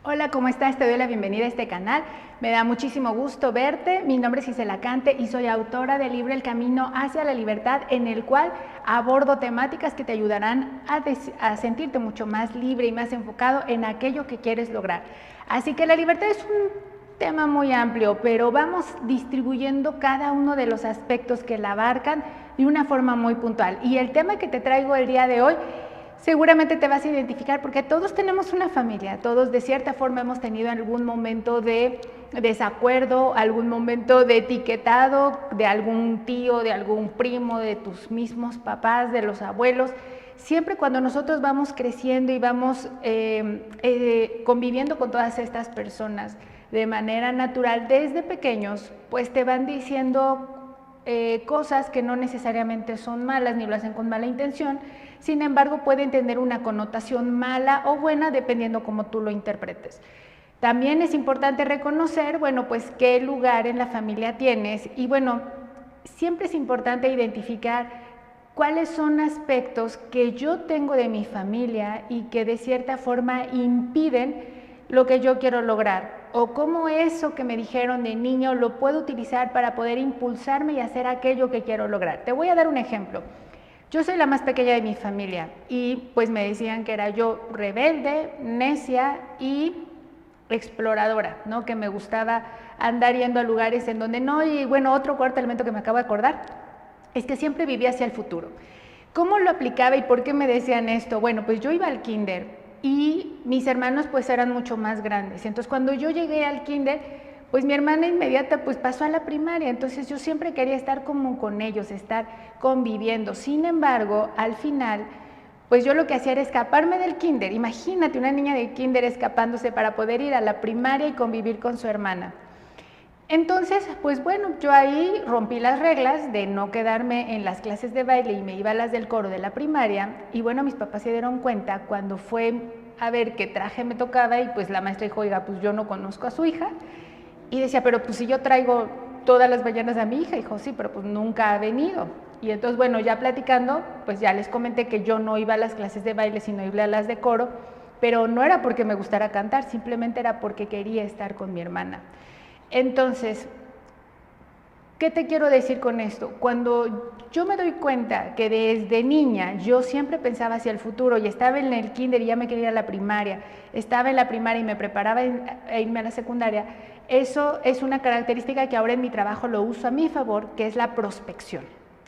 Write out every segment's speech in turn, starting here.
Hola, ¿cómo estás? Te doy la bienvenida a este canal. Me da muchísimo gusto verte. Mi nombre es Gisela Cante y soy autora del libro El Camino hacia la Libertad, en el cual abordo temáticas que te ayudarán a sentirte mucho más libre y más enfocado en aquello que quieres lograr. Así que la libertad es un tema muy amplio, pero vamos distribuyendo cada uno de los aspectos que la abarcan de una forma muy puntual. Y el tema que te traigo el día de hoy seguramente te vas a identificar porque todos tenemos una familia, todos de cierta forma hemos tenido algún momento de desacuerdo, algún momento de etiquetado de algún tío, de algún primo, de tus mismos papás, de los abuelos. Siempre cuando nosotros vamos creciendo y vamos conviviendo con todas estas personas de manera natural desde pequeños, pues te van diciendo cosas que no necesariamente son malas ni lo hacen con mala intención, sin embargo pueden tener una connotación mala o buena dependiendo cómo tú lo interpretes. También es importante reconocer, bueno, pues qué lugar en la familia tienes y bueno, siempre es importante identificar cuáles son aspectos que yo tengo de mi familia y que de cierta forma impiden lo que yo quiero lograr, o cómo eso que me dijeron de niño lo puedo utilizar para poder impulsarme y hacer aquello que quiero lograr. Te voy a dar un ejemplo. Yo soy la más pequeña de mi familia y pues me decían que era yo rebelde, necia y exploradora, ¿no? Que me gustaba andar yendo a lugares en donde no. Y bueno, otro cuarto elemento que me acabo de acordar es que siempre vivía hacia el futuro. ¿Cómo lo aplicaba y por qué me decían esto? Bueno, pues yo iba al kinder y mis hermanos pues eran mucho más grandes. Entonces cuando yo llegué al kinder, pues mi hermana inmediata pues pasó a la primaria. Entonces yo siempre quería estar como con ellos, estar conviviendo. Sin embargo, al final, pues yo lo que hacía era escaparme del kinder. Imagínate una niña de kinder escapándose para poder ir a la primaria y convivir con su hermana. Entonces, pues bueno, yo ahí rompí las reglas de no quedarme en las clases de baile y me iba a las del coro de la primaria. Y bueno, mis papás se dieron cuenta cuando fue a ver qué traje me tocaba y pues la maestra dijo, oiga, pues yo no conozco a su hija. Y decía, pero pues si yo traigo todas las mañanas a mi hija, dijo, sí, pero pues nunca ha venido. Y entonces, bueno, ya platicando, pues ya les comenté que yo no iba a las clases de baile, sino iba a las de coro, pero no era porque me gustara cantar, simplemente era porque quería estar con mi hermana. Entonces, ¿qué te quiero decir con esto? Cuando yo me doy cuenta que desde niña yo siempre pensaba hacia el futuro y estaba en el kinder y ya me quería ir a la primaria, estaba en la primaria y me preparaba a irme a la secundaria, eso es una característica que ahora en mi trabajo lo uso a mi favor, que es la prospección.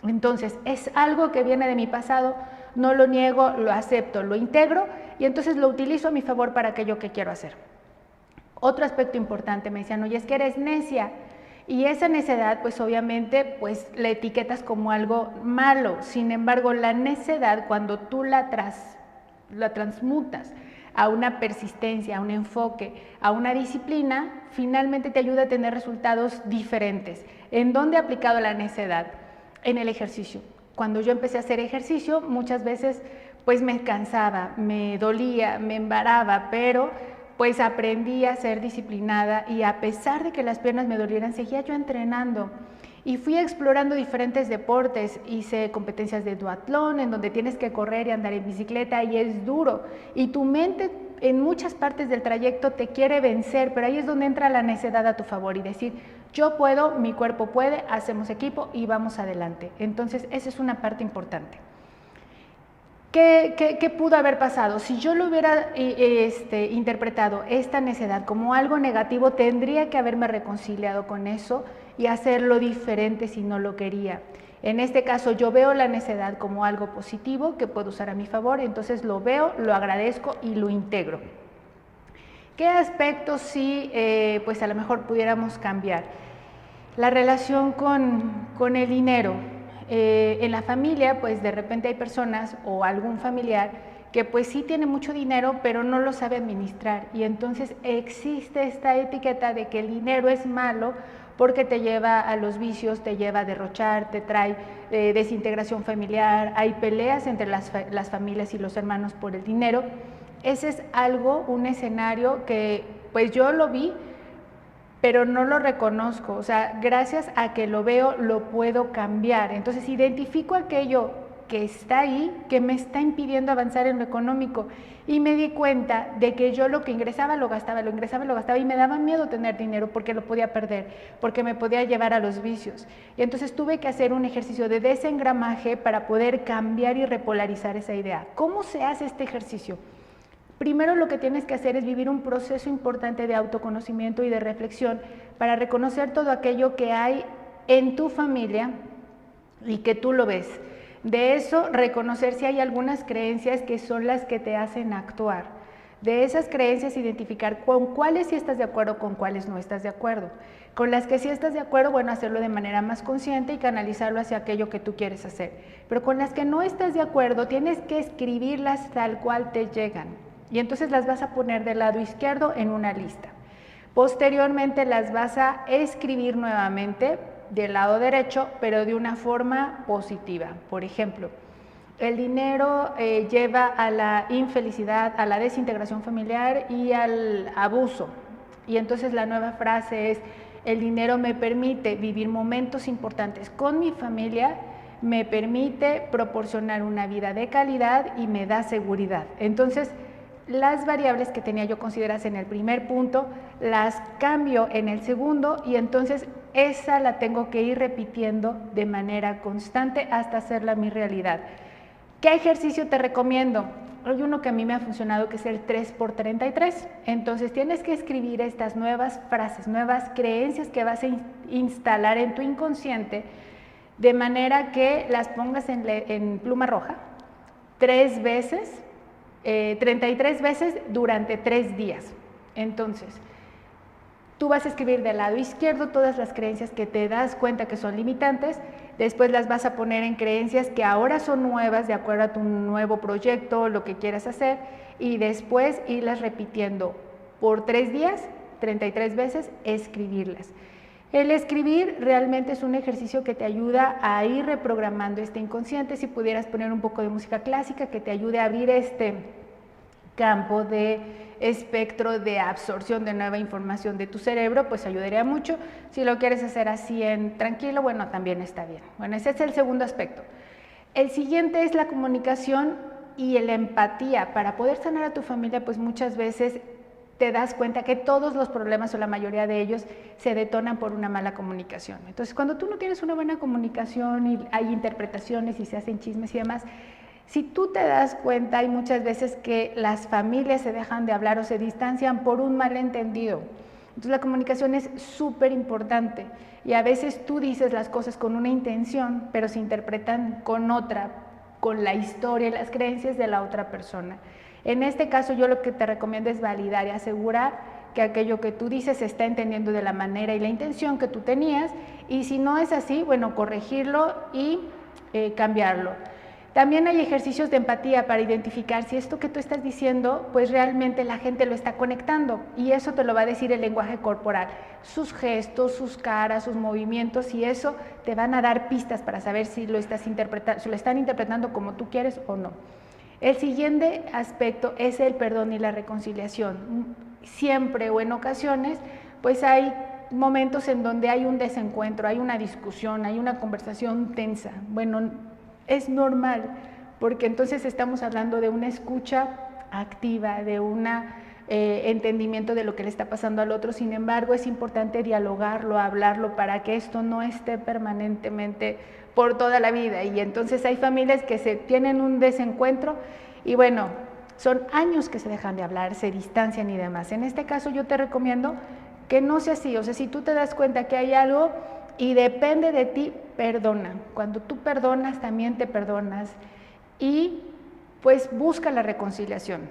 Entonces, es algo que viene de mi pasado, no lo niego, lo acepto, lo integro y entonces lo utilizo a mi favor para aquello que quiero hacer. Otro aspecto importante, me decían, oye, es que eres necia. Y esa necedad, pues obviamente, pues la etiquetas como algo malo. Sin embargo, la necedad, cuando tú la transmutas a una persistencia, a un enfoque, a una disciplina, finalmente te ayuda a tener resultados diferentes. ¿En dónde he aplicado la necedad? En el ejercicio. Cuando yo empecé a hacer ejercicio, muchas veces pues me cansaba, me dolía, me embaraba, pero pues aprendí a ser disciplinada y a pesar de que las piernas me dolieran, seguía yo entrenando. Y fui explorando diferentes deportes, hice competencias de duatlón, en donde tienes que correr y andar en bicicleta y es duro. Y tu mente en muchas partes del trayecto te quiere vencer, pero ahí es donde entra la necedad a tu favor y decir, yo puedo, mi cuerpo puede, hacemos equipo y vamos adelante. Entonces, esa es una parte importante. ¿Qué pudo haber pasado? Si yo lo hubiera interpretado esta necedad como algo negativo, tendría que haberme reconciliado con eso y hacerlo diferente si no lo quería. En este caso yo veo la necedad como algo positivo que puedo usar a mi favor, entonces lo veo, lo agradezco y lo integro. ¿Qué aspectos sí, pues a lo mejor pudiéramos cambiar? La relación con el dinero. En la familia, pues de repente hay personas o algún familiar que pues sí tiene mucho dinero, pero no lo sabe administrar. Y entonces existe esta etiqueta de que el dinero es malo porque te lleva a los vicios, te lleva a derrochar, te trae desintegración familiar, hay peleas entre las familias y los hermanos por el dinero. Ese es algo, un escenario que pues yo lo vi, pero no lo reconozco, o sea, gracias a que lo veo, lo puedo cambiar. Entonces identifico aquello que está ahí, que me está impidiendo avanzar en lo económico. Y me di cuenta de que yo lo que ingresaba lo gastaba, lo ingresaba lo gastaba, y me daba miedo tener dinero porque lo podía perder, porque me podía llevar a los vicios. Y entonces tuve que hacer un ejercicio de desengramaje para poder cambiar y repolarizar esa idea. ¿Cómo se hace este ejercicio? Primero lo que tienes que hacer es vivir un proceso importante de autoconocimiento y de reflexión para reconocer todo aquello que hay en tu familia y que tú lo ves. De eso, reconocer si hay algunas creencias que son las que te hacen actuar. De esas creencias, identificar con cuáles sí estás de acuerdo, con cuáles no estás de acuerdo. Con las que sí estás de acuerdo, bueno, hacerlo de manera más consciente y canalizarlo hacia aquello que tú quieres hacer. Pero con las que no estás de acuerdo, tienes que escribirlas tal cual te llegan. Y entonces las vas a poner del lado izquierdo en una lista. Posteriormente las vas a escribir nuevamente del lado derecho, pero de una forma positiva. Por ejemplo, el dinero lleva a la infelicidad, a la desintegración familiar y al abuso. Y entonces la nueva frase es: el dinero me permite vivir momentos importantes con mi familia, me permite proporcionar una vida de calidad y me da seguridad. Entonces, las variables que tenía yo consideradas en el primer punto, las cambio en el segundo, y entonces esa la tengo que ir repitiendo de manera constante hasta hacerla mi realidad. ¿Qué ejercicio te recomiendo? Hay uno que a mí me ha funcionado, que es el 3x33. Entonces tienes que escribir estas nuevas frases, nuevas creencias que vas a instalar en tu inconsciente, de manera que las pongas en pluma roja 3 veces, 33 veces durante 3 días. Entonces, tú vas a escribir del lado izquierdo todas las creencias que te das cuenta que son limitantes, después las vas a poner en creencias que ahora son nuevas de acuerdo a tu nuevo proyecto, lo que quieras hacer, y después irlas repitiendo por 3 días, 33 veces, escribirlas. El escribir realmente es un ejercicio que te ayuda a ir reprogramando este inconsciente. Si pudieras poner un poco de música clásica que te ayude a abrir este campo de espectro de absorción de nueva información de tu cerebro, pues ayudaría mucho. Si lo quieres hacer así en tranquilo, bueno, también está bien. Bueno, ese es el segundo aspecto. El siguiente es la comunicación y la empatía. Para poder sanar a tu familia, pues muchas veces te das cuenta que todos los problemas, o la mayoría de ellos, se detonan por una mala comunicación. Entonces, cuando tú no tienes una buena comunicación y hay interpretaciones y se hacen chismes y demás, si tú te das cuenta, hay muchas veces que las familias se dejan de hablar o se distancian por un malentendido. Entonces, la comunicación es súper importante, y a veces tú dices las cosas con una intención, pero se interpretan con otra, con la historia y las creencias de la otra persona. En este caso, yo lo que te recomiendo es validar y asegurar que aquello que tú dices se está entendiendo de la manera y la intención que tú tenías, y si no es así, bueno, corregirlo y cambiarlo. También hay ejercicios de empatía para identificar si esto que tú estás diciendo, pues realmente la gente lo está conectando, y eso te lo va a decir el lenguaje corporal, sus gestos, sus caras, sus movimientos, y eso te van a dar pistas para saber si lo están interpretando como tú quieres o no. El siguiente aspecto es el perdón y la reconciliación. Siempre o en ocasiones, pues hay momentos en donde hay un desencuentro, hay una discusión, hay una conversación tensa. Bueno, es normal, porque entonces estamos hablando de una escucha activa, de un entendimiento de lo que le está pasando al otro. Sin embargo, es importante dialogarlo, hablarlo, para que esto no esté permanentemente por toda la vida. Y entonces hay familias que se tienen un desencuentro y bueno, son años que se dejan de hablar, se distancian y demás. En este caso yo te recomiendo que no sea así. O sea, si tú te das cuenta que hay algo y depende de ti, perdona. Cuando tú perdonas, también te perdonas, y pues busca la reconciliación.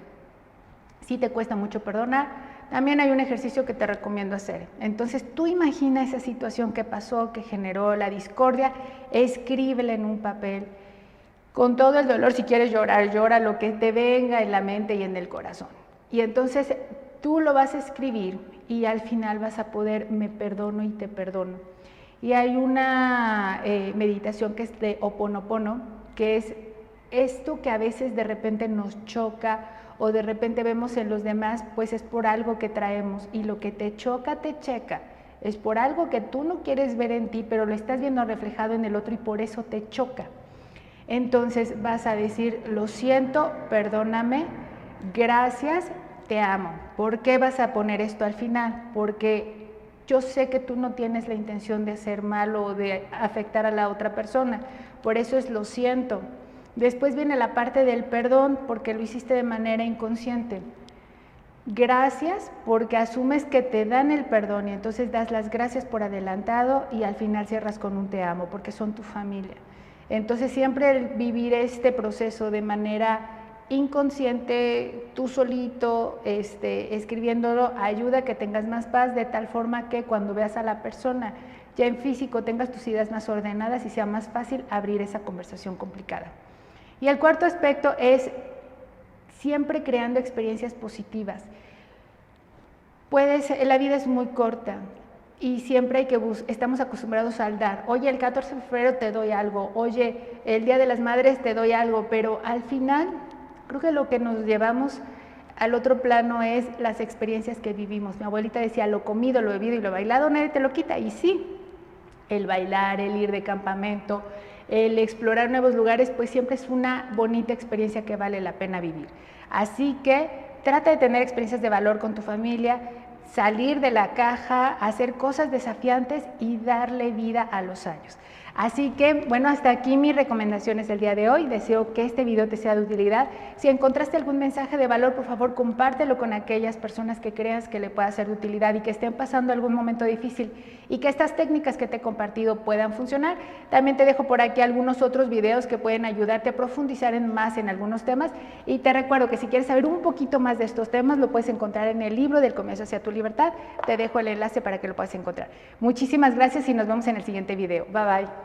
Si te cuesta mucho perdonar, también hay un ejercicio que te recomiendo hacer. Entonces, tú imagina esa situación que pasó, que generó la discordia, escríbela en un papel, con todo el dolor. Si quieres llorar, llora lo que te venga en la mente y en el corazón. Y entonces tú lo vas a escribir, y al final vas a poder: me perdono y te perdono. Y hay una meditación que es de Ho'oponopono, que es esto que a veces de repente nos choca o de repente vemos en los demás, pues es por algo que traemos, y lo que te choca, te checa. Es por algo que tú no quieres ver en ti, pero lo estás viendo reflejado en el otro y por eso te choca. Entonces vas a decir, lo siento, perdóname, gracias, te amo. ¿Por qué vas a poner esto al final? Porque yo sé que tú no tienes la intención de hacer mal o de afectar a la otra persona. Por eso es lo siento. Después viene la parte del perdón, porque lo hiciste de manera inconsciente. Gracias, porque asumes que te dan el perdón y entonces das las gracias por adelantado y al final cierras con un te amo, porque son tu familia. Entonces siempre el vivir este proceso de manera inconsciente, tú solito, escribiéndolo, ayuda a que tengas más paz, de tal forma que cuando veas a la persona ya en físico tengas tus ideas más ordenadas y sea más fácil abrir esa conversación complicada. Y el cuarto aspecto es siempre creando experiencias positivas. La vida es muy corta y siempre hay que estamos acostumbrados al dar. Oye, el 14 de febrero te doy algo, oye, el Día de las Madres te doy algo, pero al final creo que lo que nos llevamos al otro plano es las experiencias que vivimos. Mi abuelita decía, lo comido, lo bebido y lo bailado nadie te lo quita, y sí, el bailar, el ir de campamento, el explorar nuevos lugares, pues siempre es una bonita experiencia que vale la pena vivir. Así que trata de tener experiencias de valor con tu familia, salir de la caja, hacer cosas desafiantes y darle vida a los años. Así que, bueno, hasta aquí mis recomendaciones del día de hoy. Deseo que este video te sea de utilidad. Si encontraste algún mensaje de valor, por favor, compártelo con aquellas personas que creas que le pueda ser de utilidad y que estén pasando algún momento difícil y que estas técnicas que te he compartido puedan funcionar. También te dejo por aquí algunos otros videos que pueden ayudarte a profundizar más en algunos temas. Y te recuerdo que si quieres saber un poquito más de estos temas, lo puedes encontrar en el libro Del Comienzo hacia tu Libertad. Te dejo el enlace para que lo puedas encontrar. Muchísimas gracias y nos vemos en el siguiente video. Bye bye.